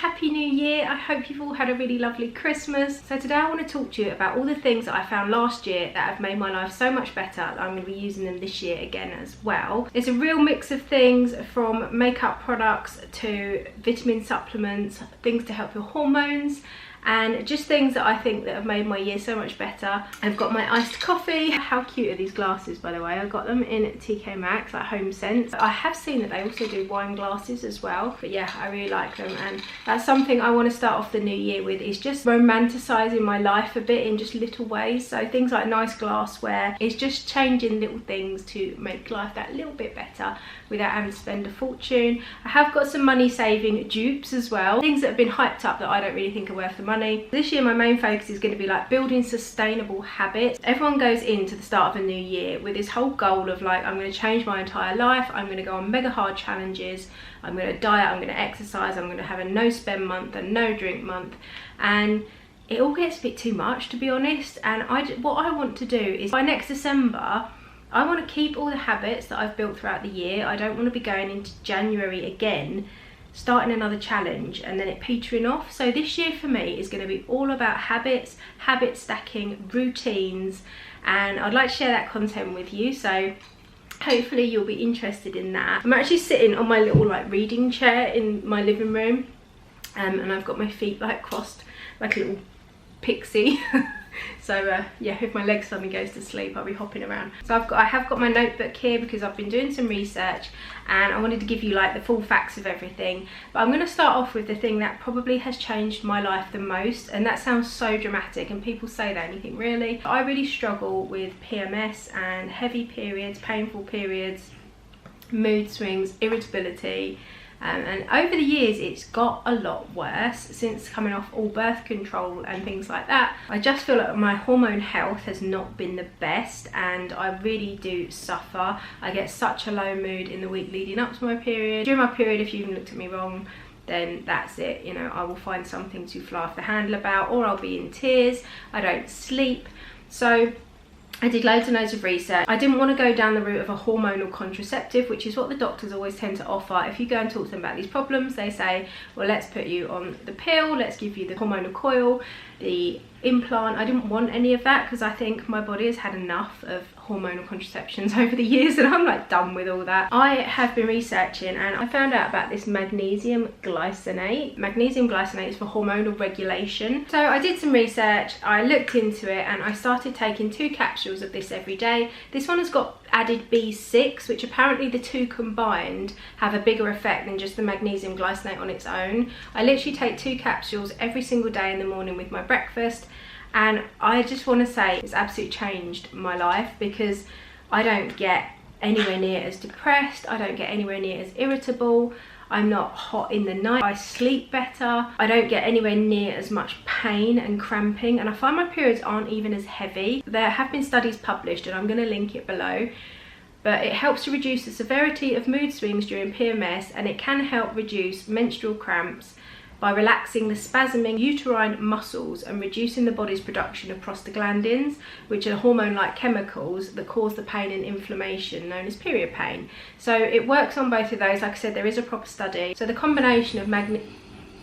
Happy New Year. I hope you've all had a really lovely Christmas. So today I want to talk to you about all the things that I found last year that have made my life so much better that I'm going to be using them this year again as well. It's a real mix of things, from makeup products to vitamin supplements, things to help your hormones, and just things that I think that have made my year so much better. I've got my iced coffee. How cute are these glasses, by the way? I got them in TK Maxx, like Home Sense. I have seen that they also do wine glasses as well, but yeah, I really like them, and that's something I want to start off the new year with, is just romanticising my life a bit in just little ways. So things like nice glassware, it's just changing little things to make life that little bit better without having to spend a fortune. I have got some money saving dupes as well, things that have been hyped up that I don't really think are worth the money. This year my main focus is going to be like building sustainable habits. Everyone goes into the start of a new year with this whole goal of like, I'm going to change my entire life, I'm going to go on mega hard challenges, I'm going to diet, I'm going to exercise, I'm going to have a no spend month and no drink month, and it all gets a bit too much, to be honest. And what I want to do is by next December I want to keep all the habits that I've built throughout the year. I don't want to be going into January again starting another challenge and then it petering off. So this year for me is going to be all about habits, habit stacking, routines, and I'd like to share that content with you, so hopefully you'll be interested in that. I'm actually sitting on my little like reading chair in my living room, and I've got my feet like crossed like a little pixie. So yeah, if my leg suddenly goes to sleep, I'll be hopping around. So I have got my notebook here because I've been doing some research and I wanted to give you like the full facts of everything. But I'm going to start off with the thing that probably has changed my life the most, and that sounds so dramatic and people say that and you think, really? I really struggle with PMS and heavy periods, painful periods, mood swings, irritability. And over the years it's got a lot worse since coming off all birth control and things like that. I just feel like my hormone health has not been the best and I really do suffer. I get such a low mood in the week leading up to my period. During my period, if you even looked at me wrong, then that's it, you know, I will find something to fly off the handle about, or I'll be in tears, I don't sleep. So I did loads and loads of research. I didn't want to go down the route of a hormonal contraceptive, which is what the doctors always tend to offer. If you go and talk to them about these problems, they say, well, let's put you on the pill, let's give you the hormonal coil, the implant. I didn't want any of that because I think my body has had enough of hormonal contraceptions over the years and I'm like done with all that. I have been researching and I found out about this magnesium glycinate. Magnesium glycinate is for hormonal regulation. So I did some research, I looked into it and I started taking 2 capsules of this every day. This one has got added B6, which apparently the two combined have a bigger effect than just the magnesium glycinate on its own. I literally take 2 capsules every single day in the morning with my breakfast, and I just want to say it's absolutely changed my life because I don't get anywhere near as depressed, I don't get anywhere near as irritable, I'm not hot in the night, I sleep better, I don't get anywhere near as much pain and cramping, and I find my periods aren't even as heavy. There have been studies published and I'm going to link it below, but it helps to reduce the severity of mood swings during PMS, and it can help reduce menstrual cramps by relaxing the spasming uterine muscles and reducing the body's production of prostaglandins, which are hormone-like chemicals that cause the pain and inflammation known as period pain. So it works on both of those. Like I said, there is a proper study. So the combination of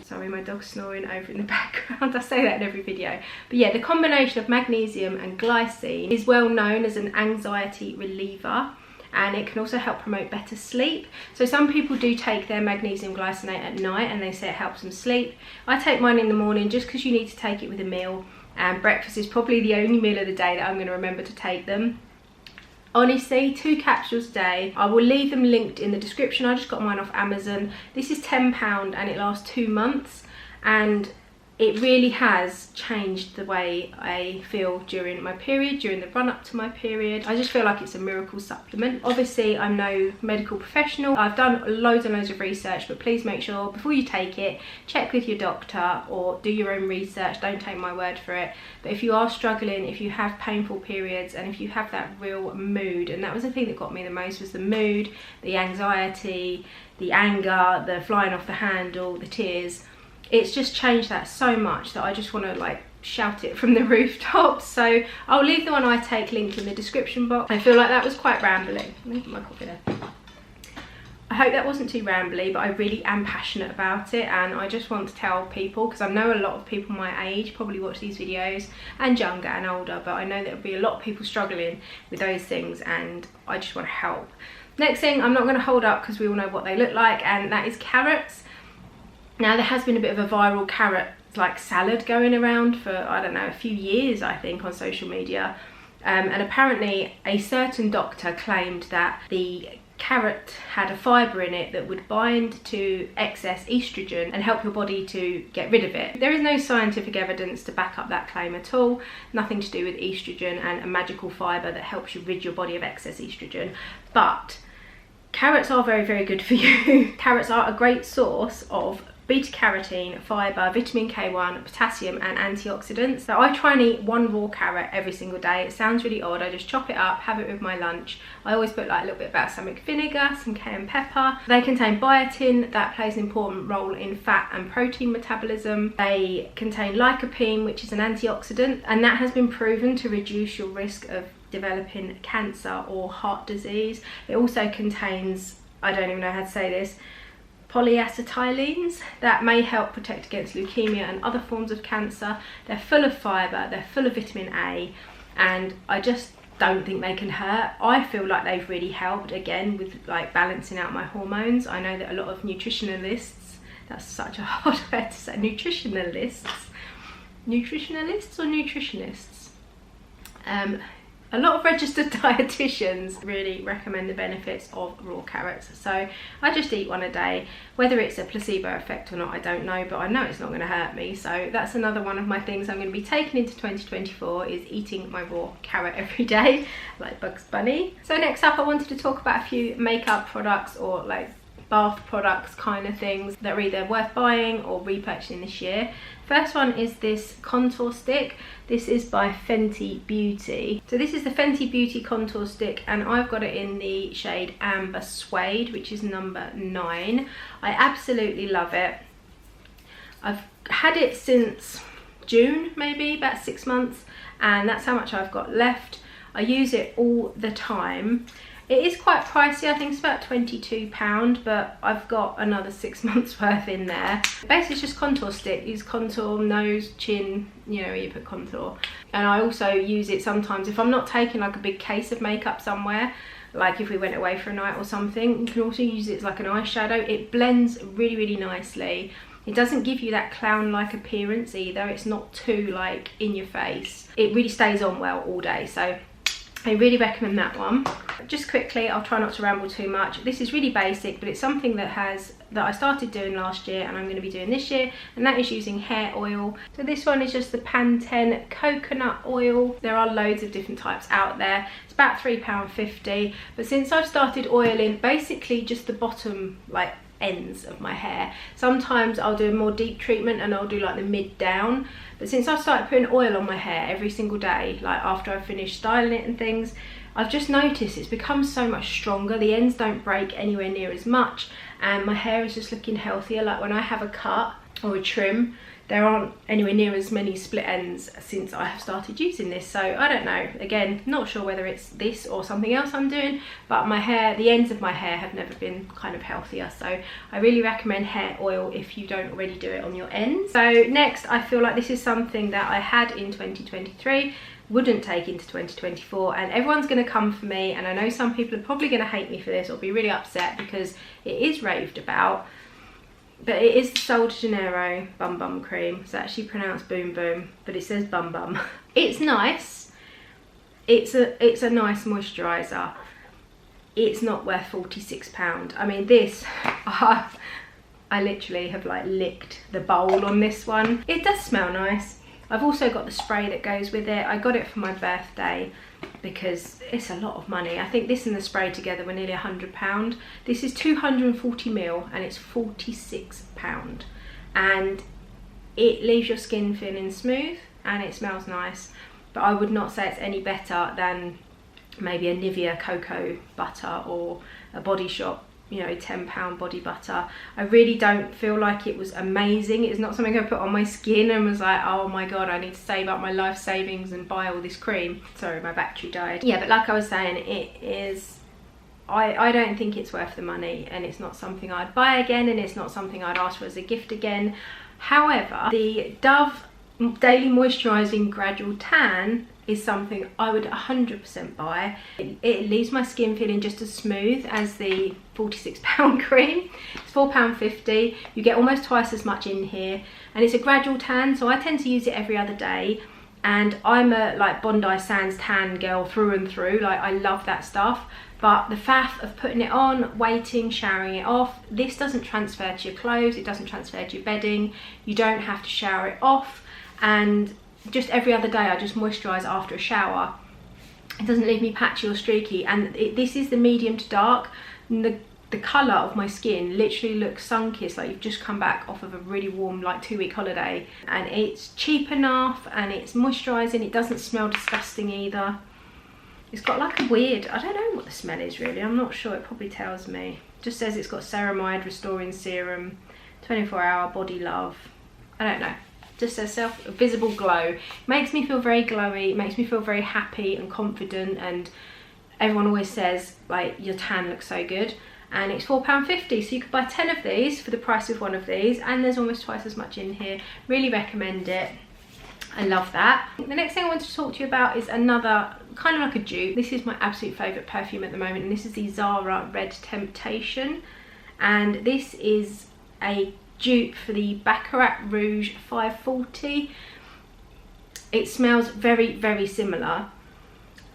sorry, my dog's snoring over in the background. I say that in every video. But yeah, the combination of magnesium and glycine is well known as an anxiety reliever, and it can also help promote better sleep. So some people do take their magnesium glycinate at night and they say it helps them sleep. I take mine in the morning just because you need to take it with a meal, and breakfast is probably the only meal of the day that I'm going to remember to take them. Honestly, 2 capsules a day. I will leave them linked in the description. I just got mine off Amazon. This is £10 and it lasts 2 months, and it really has changed the way I feel during my period, during the run up to my period. I just feel like it's a miracle supplement. Obviously, I'm no medical professional. I've done loads and loads of research, but please make sure before you take it, check with your doctor or do your own research. Don't take my word for it. But if you are struggling, if you have painful periods, and if you have that real mood, and that was the thing that got me the most, was the mood, the anxiety, the anger, the flying off the handle, the tears. It's just changed that so much that I just want to like shout it from the rooftops. So I'll leave the one I take linked in the description box. I feel like that was quite rambling. Let me put my coffee there. I hope that wasn't too rambly, but I really am passionate about it, and I just want to tell people, because I know a lot of people my age probably watch these videos, and younger and older, but I know there'll be a lot of people struggling with those things, and I just want to help. Next thing I'm not going to hold up because we all know what they look like, and that is carrots. Now there has been a bit of a viral carrot like salad going around for, I don't know, a few years I think on social media, and apparently a certain doctor claimed that the carrot had a fibre in it that would bind to excess estrogen and help your body to get rid of it. There is no scientific evidence to back up that claim at all, nothing to do with estrogen and a magical fibre that helps you rid your body of excess estrogen, but carrots are very, very good for you. Carrots are a great source of beta-carotene, fibre, vitamin K1, potassium and antioxidants. So I try and eat one raw carrot every single day. It sounds really odd, I just chop it up, have it with my lunch. I always put like a little bit of balsamic vinegar, some cayenne pepper. They contain biotin, that plays an important role in fat and protein metabolism. They contain lycopene, which is an antioxidant, and that has been proven to reduce your risk of developing cancer or heart disease. It also contains, I don't even know how to say this, polyacetylines that may help protect against leukemia and other forms of cancer. They're full of fibre, they're full of vitamin A, and I just don't think they can hurt. I feel like they've really helped, again, with like balancing out my hormones. I know that a lot of nutritionalists, that's such a hard word to say, nutritionalists or nutritionists, a lot of registered dietitians really recommend the benefits of raw carrots. So I just eat one a day. Whether it's a placebo effect or not, I don't know, but I know it's not going to hurt me. So that's another one of my things I'm going to be taking into 2024, is eating my raw carrot every day, like Bugs Bunny. So next up, I wanted to talk about a few makeup products or like bath products kind of things that are either worth buying or repurchasing this year. First one is this contour stick. This is by Fenty Beauty. So this is the Fenty Beauty contour stick, and I've got it in the shade Amber Suede, which is number 9. I absolutely love it. I've had it since June, maybe about 6 months, and that's how much I've got left. I use it all the time. It is quite pricey, I think it's about £22, but I've got another 6 months worth in there. Basically it's just contour stick. Use contour, nose, chin, you know, where you put contour. And I also use it sometimes if I'm not taking like a big case of makeup somewhere, like if we went away for a night or something. You can also use it as like an eyeshadow. It blends really, really nicely. It doesn't give you that clown-like appearance either. It's not too like in your face. It really stays on well all day, so I really recommend that one. Just quickly, I'll try not to ramble too much. This is really basic, but it's something that I started doing last year and I'm going to be doing this year, and that is using hair oil. So this one is just the Pantene coconut oil. There are loads of different types out there. It's about £3.50, but since I've started oiling basically just the bottom like ends of my hair, sometimes I'll do a more deep treatment and I'll do like the mid down, but since I've started putting oil on my hair every single day, like after I've finished styling it and things, I've just noticed it's become so much stronger. The ends don't break anywhere near as much, and my hair is just looking healthier. Like when I have a cut or a trim, there aren't anywhere near as many split ends since I have started using this. So I don't know, again, not sure whether it's this or something else I'm doing, but my hair, the ends of my hair have never been kind of healthier. So I really recommend hair oil if you don't already do it on your ends. So next, I feel like this is something that I had in 2023, wouldn't take into 2024, and everyone's going to come for me, and I know some people are probably going to hate me for this or be really upset because it is raved about. But it is the Sol de Janeiro Bum Bum Cream. It's actually pronounced Boom Boom, but it says Bum Bum. It's nice. It's a nice moisturiser. It's not worth £46. I mean, this, I literally have like licked the bowl on this one. It does smell nice. I've also got the spray that goes with it. I got it for my birthday because it's a lot of money. I think this and the spray together were nearly £100. This is 240ml and it's £46. And it leaves your skin feeling smooth and it smells nice. But I would not say it's any better than maybe a Nivea cocoa butter or a Body Shop, you know, £10 body butter. I really don't feel like it was amazing. It's not something I put on my skin and was like, oh my god, I need to save up my life savings and buy all this cream. Sorry, my battery died. Yeah, but like I was saying, I don't think it's worth the money, and it's not something I'd buy again, and it's not something I'd ask for as a gift again. However, the Dove Daily Moisturising Gradual Tan is something I would 100% buy. It leaves my skin feeling just as smooth as the £46 cream. It's £4.50. You get almost twice as much in here, and it's a gradual tan, so I tend to use it every other day. And I'm a like Bondi Sands tan girl through and through. Like, I love that stuff. But the faff of putting it on, waiting, showering it off, this doesn't transfer to your clothes, it doesn't transfer to your bedding, you don't have to shower it off, and just every other day I just moisturise after a shower. It doesn't leave me patchy or streaky, and this is the medium to dark. The colour of my skin literally looks sun-kissed, like you've just come back off of a really warm like 2-week holiday, and it's cheap enough and it's moisturising. It doesn't smell disgusting either. It's got like a weird, I don't know what the smell is really, I'm not sure, it probably tells me. It just says it's got ceramide restoring serum, 24-hour body love, I don't know. Just says visible glow. Makes me feel very glowy, makes me feel very happy and confident, and everyone always says like your tan looks so good. And it's £4.50, so you could buy 10 of these for the price of one of these, and there's almost twice as much in here. Really recommend it. I love that. The next thing I want to talk to you about is another kind of like a dupe. This is my absolute favourite perfume at the moment, and this is the Zara Red Temptation, and this is a dupe for the Baccarat Rouge 540. It smells very, very similar.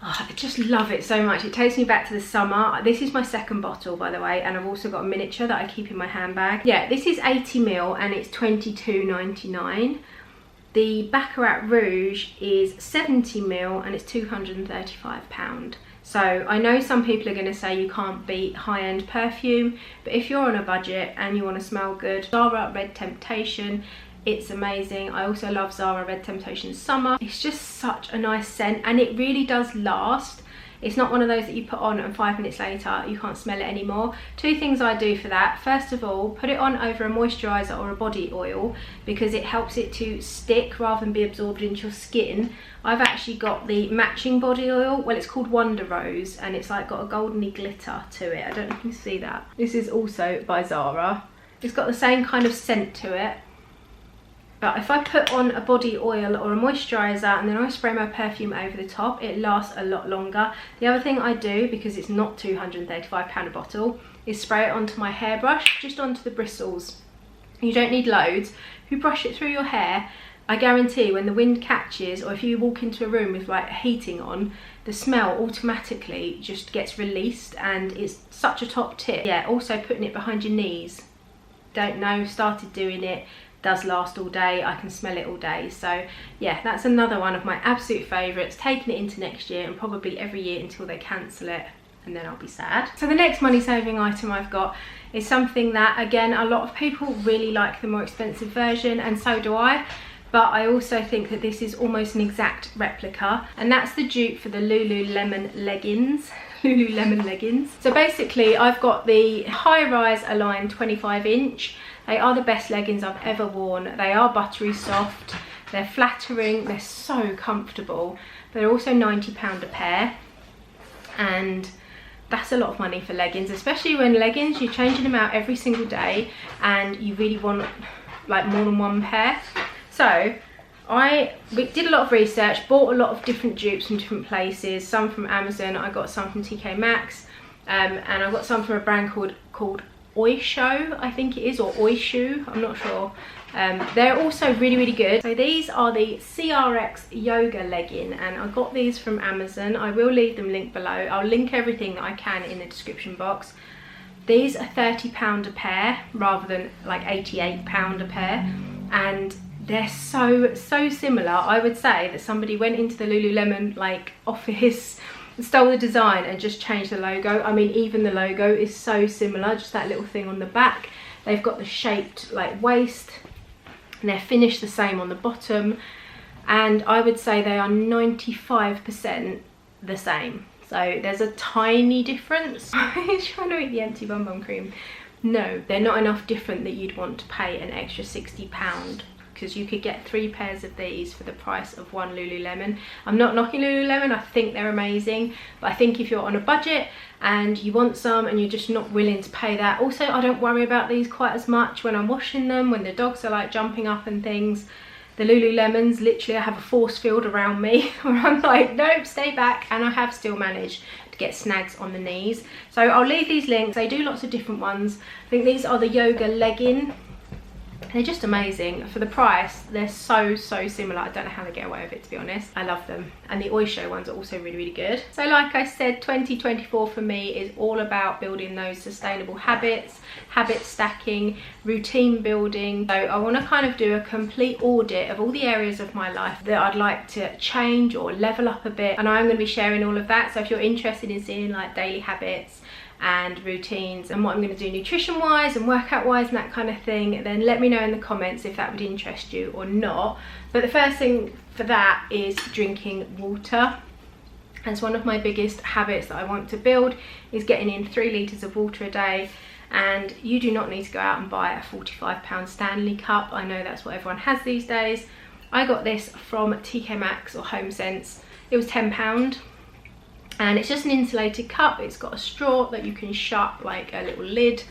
Oh, I just love it so much. It takes me back to the summer. This is my second bottle, by the way, and I've also got a miniature that I keep in my handbag. Yeah, this is 80ml and it's £22.99. The Baccarat Rouge is 70ml and it's £235. So I know some people are going to say you can't beat high-end perfume, but if you're on a budget and you want to smell good, Zara Red Temptation, it's amazing. I also love Zara Red Temptation Summer. It's just such a nice scent, and it really does last. It's not one of those that you put on and 5 minutes later you can't smell it anymore. Two things I do for that. First of all, put it on over a moisturiser or a body oil, because it helps it to stick rather than be absorbed into your skin. I've actually got the matching body oil. Well, it's called Wonder Rose, and it's like got a goldeny glitter to it. I don't know if you can see that. This is also by Zara. It's got the same kind of scent to it. But if I put on a body oil or a moisturiser and then I spray my perfume over the top, it lasts a lot longer. The other thing I do, because it's not £235 a bottle, is spray it onto my hairbrush, just onto the bristles. You don't need loads. If you brush it through your hair, I guarantee when the wind catches, or if you walk into a room with like heating on, the smell automatically just gets released, and it's such a top tip. Yeah, also putting it behind your knees. Don't know, started doing it. Does last all day. I can smell it all day. So yeah, that's another one of my absolute favourites, taking it into next year and probably every year until they cancel it, and then I'll be sad. So the next money saving item I've got is something that, again, a lot of people really like the more expensive version, and so do I, but I also think that this is almost an exact replica, and that's the dupe for the Lululemon leggings. Lululemon leggings. So basically I've got the high-rise Align 25-inch. They are the best leggings I've ever worn. They are buttery soft, they're flattering, they're so comfortable. They're also £90 a pair, and that's a lot of money for leggings, especially when leggings, you're changing them out every single day and you really want like more than one pair. So we did a lot of research, bought a lot of different dupes from different places, some from Amazon, I got some from TK Maxx, and I got some from a brand called Oisho, I think it is, or Oishu, I'm not sure. They're also really, really good. So these are the CRX Yoga legging, and I got these from Amazon. I will leave them linked below. I'll link everything that I can in the description box. These are £30 a pair rather than like £88 a pair, and they're so similar. I would say that somebody went into the Lululemon like office, stole the design and just changed the logo. I mean, even the logo is so similar, just that little thing on the back. They've got the shaped like waist, and they're finished the same on the bottom, and I would say they are 95% the same. So there's a tiny difference. I'm trying to eat the empty bum bum cream. No, they're not enough different that you'd want to pay an extra £60 because you could get 3 pairs of these for the price of 1 Lululemon. I'm not knocking Lululemon, I think they're amazing, but I think if you're on a budget and you want some and you're just not willing to pay that. Also, I don't worry about these quite as much when I'm washing them, when the dogs are like jumping up and things. The Lululemons, literally I have a force field around me where I'm like, nope, stay back, and I have still managed to get snags on the knees. So I'll leave these links. They do lots of different ones. I think these are the yoga legging. They're just amazing. For the price, they're so similar. I don't know how they get away with it, to be honest. I love them. And the Oysho ones are also really good. So like I said, 2024 for me is all about building those sustainable habits, habit stacking, routine building. So I want to kind of do a complete audit of all the areas of my life that I'd like to change or level up a bit. And I'm going to be sharing all of that. So if you're interested in seeing like daily habits and routines and what I'm going to do nutrition wise and workout wise and that kind of thing, then let me know in the comments if that would interest you or not. But the first thing for that is drinking water. As one of my biggest habits that I want to build is getting in 3 litres of water a day. And you do not need to go out and buy a £45 Stanley cup. I know that's what everyone has these days. I got this from TK Maxx or HomeSense. It was £10. And it's just an insulated cup. It's got a straw that you can shut, like a little lid.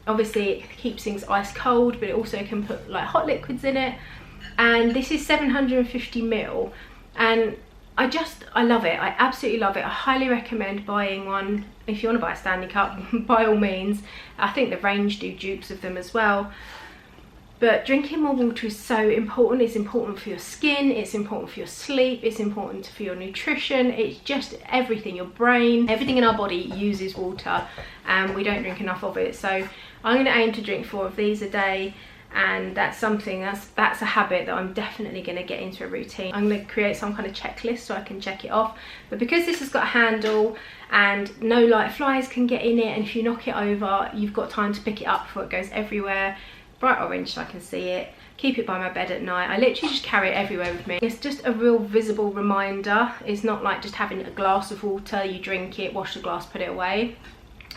Obviously it keeps things ice cold, but it also can put like hot liquids in it. And this is 750 ml, and I love it. I absolutely love it. I highly recommend buying one. If you want to buy a Stanley cup, by all means. I think the range do dupes of them as well. But drinking more water is so important. It's important for your skin, it's important for your sleep, it's important for your nutrition, it's just everything, your brain, everything in our body uses water, and we don't drink enough of it. So I'm going to aim to drink 4 of these a day, and that's something, that's a habit that I'm definitely going to get into a routine. I'm going to create some kind of checklist so I can check it off. But because this has got a handle and no light flies can get in it, and if you knock it over, you've got time to pick it up before it goes everywhere. Bright orange so I can see it. Keep it by my bed at night. I literally just carry it everywhere with me. It's just a real visible reminder. It's not like just having a glass of water, you drink it, wash the glass, put it away,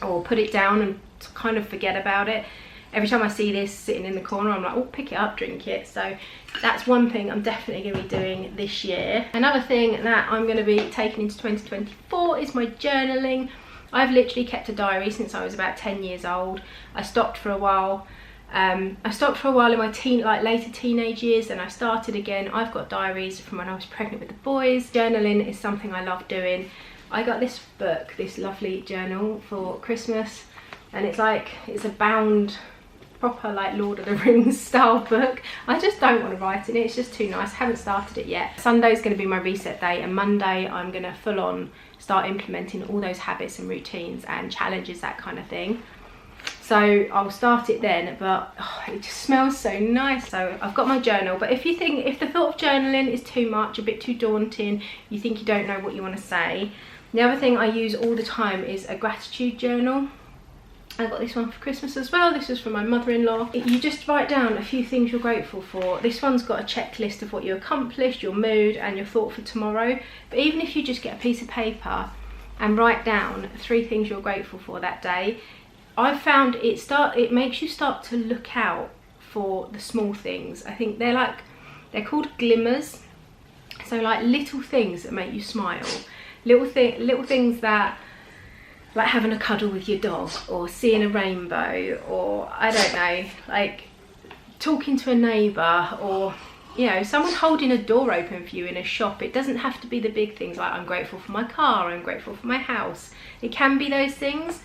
or put it down and kind of forget about it. Every time I see this sitting in the corner, I'm like, oh, pick it up, drink it. So that's one thing I'm definitely going to be doing this year. Another thing that I'm going to be taking into 2024 is my journaling. I've literally kept a diary since I was about 10 years old. I stopped for a while. In my later teenage years, then I started again. I've got diaries from when I was pregnant with the boys. Journaling is something I love doing. I got this book, this lovely journal for Christmas, and it's a bound, proper like Lord of the Rings style book. I just don't want to write in it, it's just too nice. I haven't started it yet. Sunday's going to be my reset day, and Monday I'm going to full on start implementing all those habits and routines and challenges, that kind of thing. So I'll start it then, but it just smells so nice. So I've got my journal, but if the thought of journaling is too much, a bit too daunting, you think you don't know what you want to say, the other thing I use all the time is a gratitude journal. I got this one for Christmas as well. This was from my mother-in-law. You just write down a few things you're grateful for. This one's got a checklist of what you accomplished, your mood and your thought for tomorrow. But even if you just get a piece of paper and write down 3 things you're grateful for that day, I've found it makes you start to look out for the small things. I think they're called glimmers. So like little things that make you smile, little things that, like having a cuddle with your dog, or seeing a rainbow, or I don't know, like talking to a neighbour, or you know, someone holding a door open for you in a shop. It doesn't have to be the big things like I'm grateful for my car, I'm grateful for my house. It can be those things.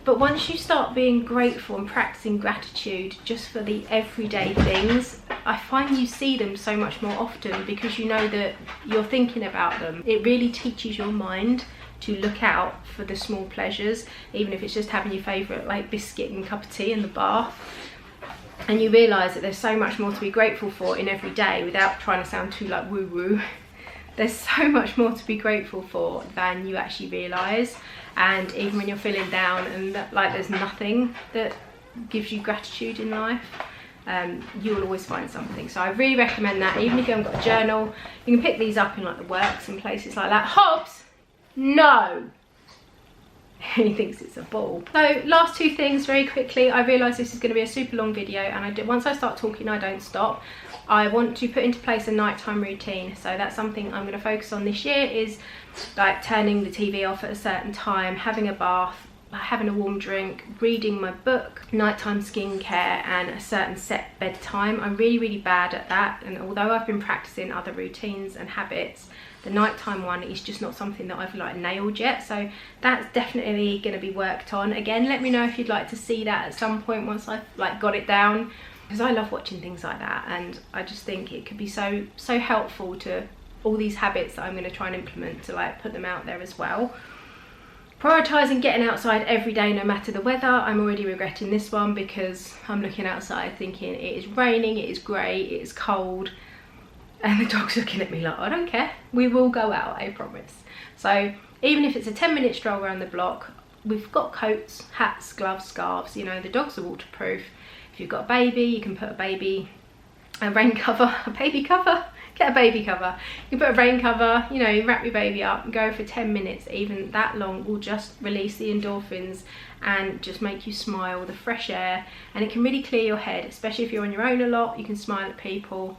But once you start being grateful and practicing gratitude just for the everyday things, I find you see them so much more often because you know that you're thinking about them. It really teaches your mind to look out for the small pleasures, even if it's just having your favourite like biscuit and cup of tea in the bath. And you realise that there's so much more to be grateful for in every day without trying to sound too like woo-woo. There's so much more to be grateful for than you actually realise. And even when you're feeling down and like there's nothing that gives you gratitude in life, you will always find something. So I really recommend that. Even if you haven't got a journal, you can pick these up in like the works and places like that. Hobbs, no. He thinks it's a ball. So last two things very quickly. I realise this is going to be a super long video, and once I start talking I don't stop. I want to put into place a nighttime routine, so that's something I'm going to focus on this year, is like turning the TV off at a certain time, having a bath, having a warm drink, reading my book, nighttime skincare, and a certain set bedtime. I'm really bad at that, and although I've been practicing other routines and habits, the nighttime one is just not something that I've like nailed yet, so that's definitely going to be worked on. Again, let me know if you'd like to see that at some point once I've like got it down, because I love watching things like that, and I just think it could be so helpful to all these habits that I'm going to try and implement, to like put them out there as well. Prioritising getting outside every day no matter the weather. I'm already regretting this one because I'm looking outside thinking it is raining, it is grey, it is cold, and the dog's looking at me like, I don't care, we will go out, I promise. So even if it's a 10-minute stroll around the block, we've got coats, hats, gloves, scarves, you know, the dogs are waterproof. If you've got a baby, you can put a rain cover, a baby cover, get a baby cover. You can put a rain cover, you know, you wrap your baby up and go for 10 minutes, even that long will just release the endorphins and just make you smile, the fresh air, and it can really clear your head, especially if you're on your own a lot. You can smile at people,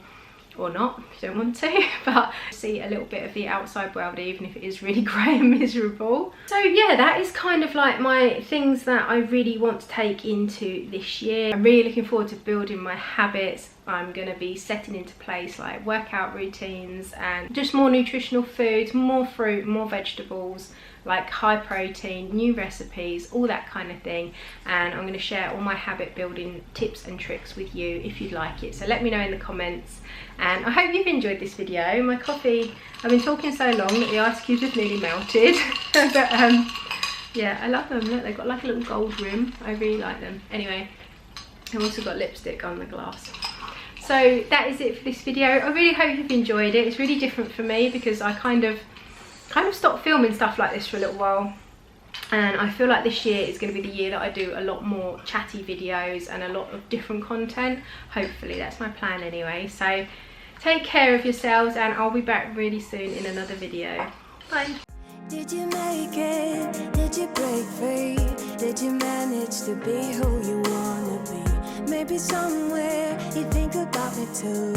or not if you don't want to, but see a little bit of the outside world even if it is really grey and miserable. So yeah, that is kind of like my things that I really want to take into this year. I'm really looking forward to building my habits. I'm going to be setting into place like workout routines and just more nutritional foods, more fruit, more vegetables, like high protein, new recipes, all that kind of thing. And I'm going to share all my habit building tips and tricks with you if you'd like it, so let me know in the comments. And I hope you've enjoyed this video. My coffee, I've been talking so long that the ice cubes have nearly melted. But yeah, I love them. Look, they've got like a little gold rim. I really like them. Anyway, I've also got lipstick on the glass. So that is it for this video. I really hope you've enjoyed it. It's really different for me because I kind of stopped filming stuff like this for a little while, and I feel like this year is going to be the year that I do a lot more chatty videos and a lot of different content. Hopefully, that's my plan anyway. So take care of yourselves, and I'll be back really soon in another video. Bye. Did you make it? Did you break free? Did you manage to be who you wanna be? Maybe somewhere you think about me too.